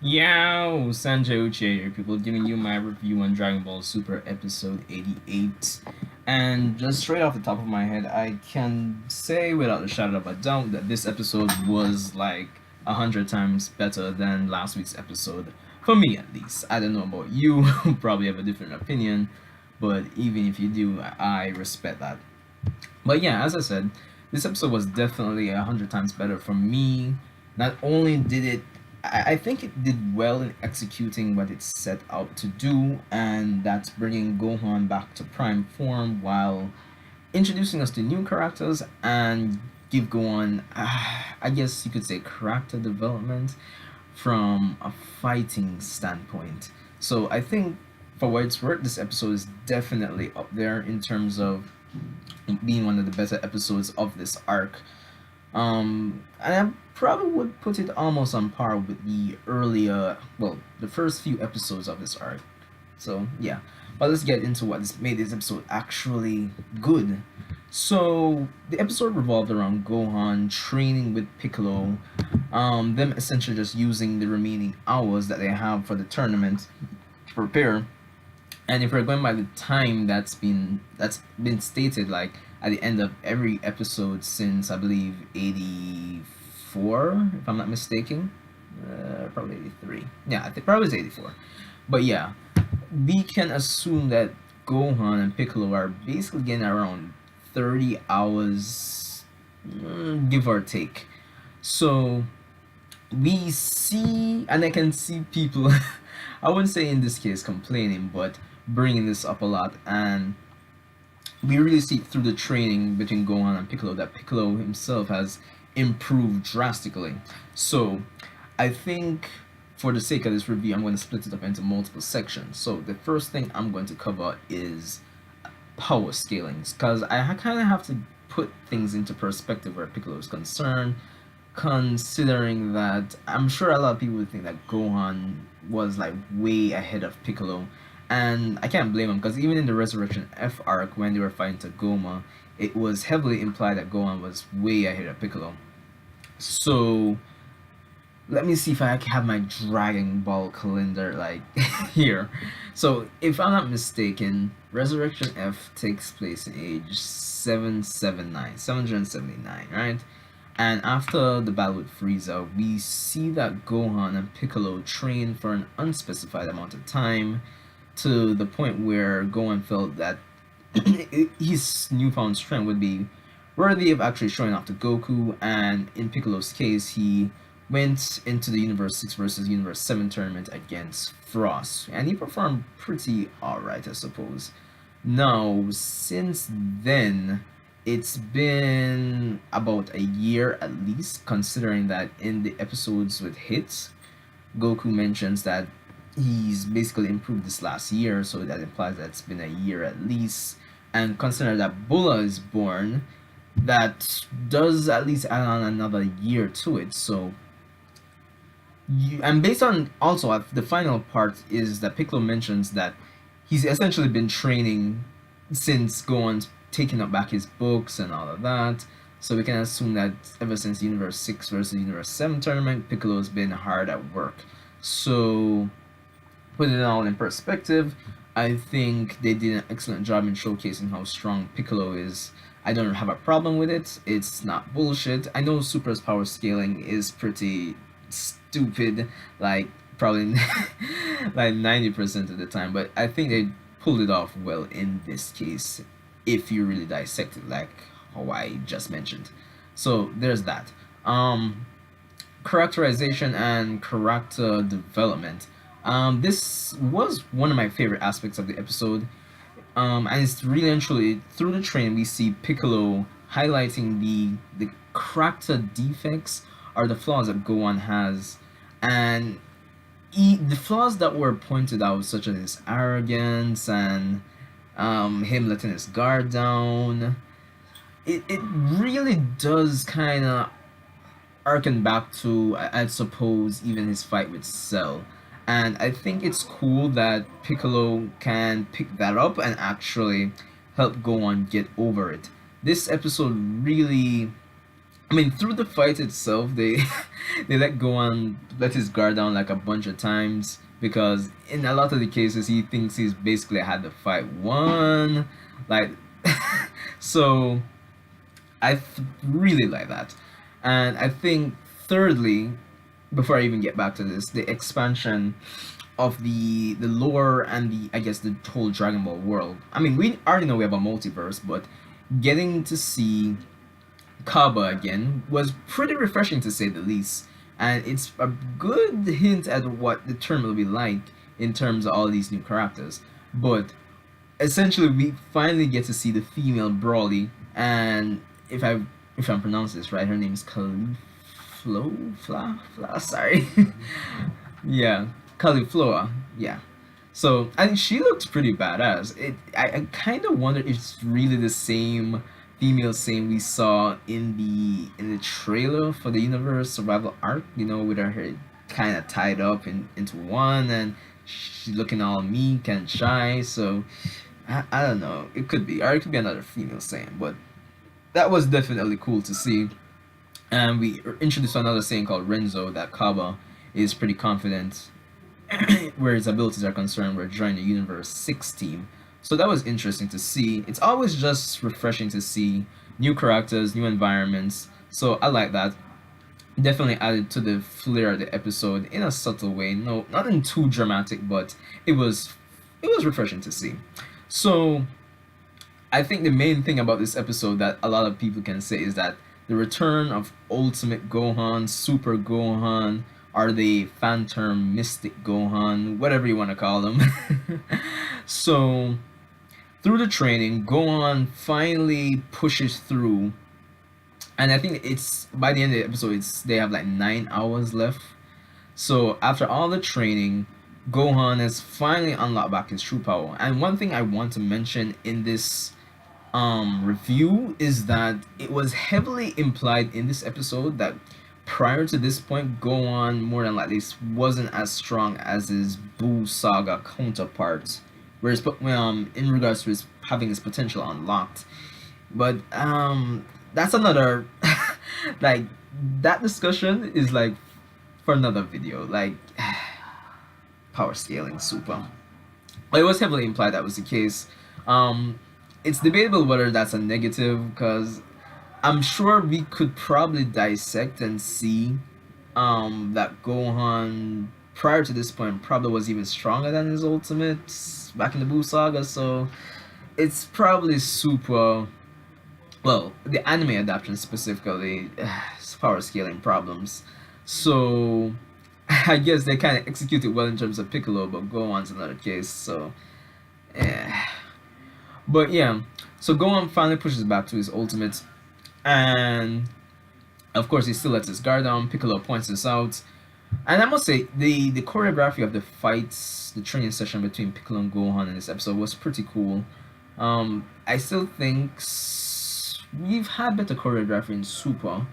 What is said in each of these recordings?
Yo, Sanjay Uche here, people, giving you my review on Dragon Ball Super Episode 88. And just straight off the top of my head, I can say without a shadow of a doubt that this episode was like 100 times better than last week's episode. For me, at least. I don't know about you, probably have a different opinion, but even if you do, I respect that. But yeah, as I said, this episode was definitely 100 times better for me. Not only did it, I think it did well in executing what it set out to do, and that's bringing Gohan back to prime form while introducing us to new characters and give Gohan, I guess you could say, character development from a fighting standpoint. So I think, for what it's worth, this episode is definitely up there in terms of being one of the better episodes of this arc. And I probably would put it almost on par with the earlier, well, the first few episodes of this arc. So yeah, but let's get into what made this episode actually good. So the episode revolved around Gohan training with Piccolo, them essentially just using the remaining hours that they have for the tournament to prepare. And if we're going by the time that's been stated, like at the end of every episode since I believe 84, if I'm not mistaken, probably 83. Yeah, I think probably it's 84. But yeah, we can assume that Gohan and Piccolo are basically getting around 30 hours, give or take. So we see, and I can see people, I wouldn't say in this case complaining, but bringing this up a lot. And we really see through the training between Gohan and Piccolo that Piccolo himself has improved drastically. So I think for the sake of this review, I'm going to split it up into multiple sections. So the first thing I'm going to cover is power scalings, because I kind of have to put things into perspective where Piccolo is concerned, considering that I'm sure a lot of people would think that Gohan was like way ahead of Piccolo, and I can't blame him because even in the Resurrection F arc when they were fighting Tagoma, it was heavily implied that Gohan was way ahead of Piccolo. So let me see if I have my Dragon Ball calendar like here. So if I'm not mistaken, Resurrection F takes place in age 779, right? And after the battle with Frieza, we see that Gohan and Piccolo train for an unspecified amount of time to the point where Gohan felt that his newfound strength would be worthy of actually showing off to Goku, and in Piccolo's case, he went into the Universe 6 versus Universe 7 tournament against Frost, and he performed pretty alright, I suppose. Now, since then, it's been about a year at least, considering that in the episodes with Hits, Goku mentions that he's basically improved this last year, so that implies that it's been a year at least. And consider that Bulla is born, that does at least add on another year to it. So and based on also the final part is that Piccolo mentions that he's essentially been training since Gohan's taking up back his books and all of that. So we can assume that ever since Universe 6 versus Universe 7 tournament, Piccolo's been hard at work. So putting it all in perspective, I think they did an excellent job in showcasing how strong Piccolo is. I don't have a problem with it. It's not bullshit. I know Super's power scaling is pretty stupid, like probably like 90% of the time, but I think they pulled it off well in this case if you really dissect it like how I just mentioned. So there's that. Characterization and character development. This was one of my favorite aspects of the episode. And it's really and truly through the train we see Piccolo highlighting the character defects or the flaws that Gohan has, and the flaws that were pointed out, such as his arrogance and him letting his guard down. It really does kind of harken back to, I suppose, even his fight with Cell. And I think it's cool that Piccolo can pick that up and actually help Gohan get over it. This episode really I mean, through the fight itself, they they let Gohan let his guard down like a bunch of times because in a lot of the cases he thinks he's basically had the fight won, like so really like that, and I think thirdly, before I even get back to this, the expansion of the lore and the I guess the whole Dragon Ball world. I mean, we already know we have a multiverse, but getting to see Kaba again was pretty refreshing to say the least, and it's a good hint at what the term will be like in terms of all these new characters. But essentially, we finally get to see the female Brawly, and if I'm pronouncing this right, her name is Fla. Sorry, yeah, Caulifla. Yeah. So and she looks pretty badass. I kind of wonder if it's really the same female same we saw in the trailer for the Universe Survival arc. You know, with her hair kind of tied up into one, and she's looking all meek and shy. So I don't know. It could be, or it could be another female same. But that was definitely cool to see. And we introduced another saying called Renzo that Kaba is pretty confident where his abilities are concerned, we're joining the Universe 6 team. So that was interesting to see. It's always just refreshing to see new characters, new environments. So I like that. Definitely added to the flair of the episode in a subtle way. No, nothing too dramatic, but it was it was refreshing to see. So I think the main thing about this episode that a lot of people can say is that the return of Ultimate Gohan, Super Gohan, or the fan term Mystic Gohan, whatever you want to call them. So, through the training, Gohan finally pushes through, and I think it's by the end of the episode, it's they have like 9 hours left. So after all the training, Gohan has finally unlocked back his true power. And one thing I want to mention in this review is that it was heavily implied in this episode that prior to this point, Gohan more than likely wasn't as strong as his Buu Saga counterpart, whereas in regards to his having his potential unlocked. But that's another like that discussion is like for another video, like power scaling super. But it was heavily implied that was the case. Um, it's debatable whether that's a negative because I'm sure we could probably dissect and see that Gohan prior to this point probably was even stronger than his ultimates back in the Buu Saga. So it's probably super. Well, the anime adaptation specifically, power scaling problems. So I guess they kind of executed well in terms of Piccolo, but Gohan's another case. So yeah. But yeah, so Gohan finally pushes back to his ultimate, and of course he still lets his guard down. Piccolo points this out, and I must say the choreography of the fights, the training session between Piccolo and Gohan in this episode was pretty cool. I still think we've had better choreography in Super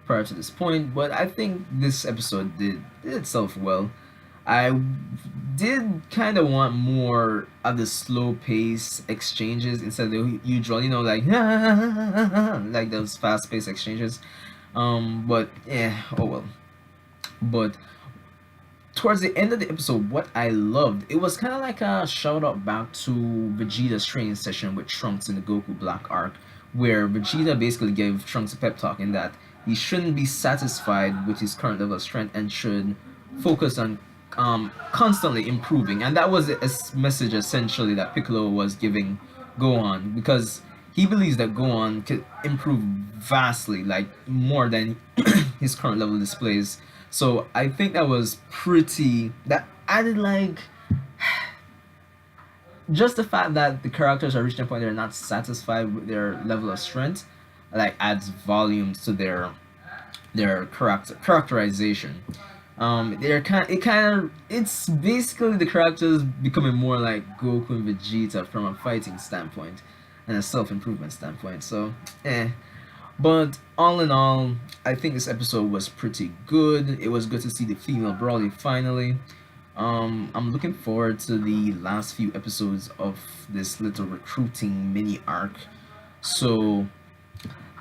prior to this point, but I think this episode did itself well. I did kind of want more of the slow pace exchanges instead of the usual, you know, like like those fast paced exchanges. But yeah, oh well. But towards the end of the episode, what I loved, it was kind of like a shout out back to Vegeta's training session with Trunks in the Goku Black arc, where Vegeta basically gave Trunks a pep talk in that he shouldn't be satisfied with his current level of strength and should focus on constantly improving. And that was a message essentially that Piccolo was giving Gohan because he believes that Gohan could improve vastly, like more than his current level displays. So I think that was pretty. That added like just the fact that the characters are reaching a point they're not satisfied with their level of strength, like adds volumes to their characterization. They're it's basically the characters becoming more like Goku and Vegeta from a fighting standpoint and a self improvement standpoint. So, But all in all, I think this episode was pretty good. It was good to see the female Brawly finally. I'm looking forward to the last few episodes of this little recruiting mini arc. So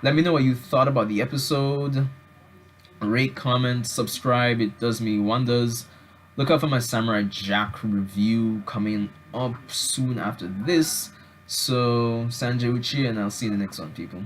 Let me know what you thought about the episode. Rate, comment, subscribe. It does me wonders. Look out for my Samurai Jack review coming up soon after this. So, Sanjay Uchi, and I'll see you in the next one, people.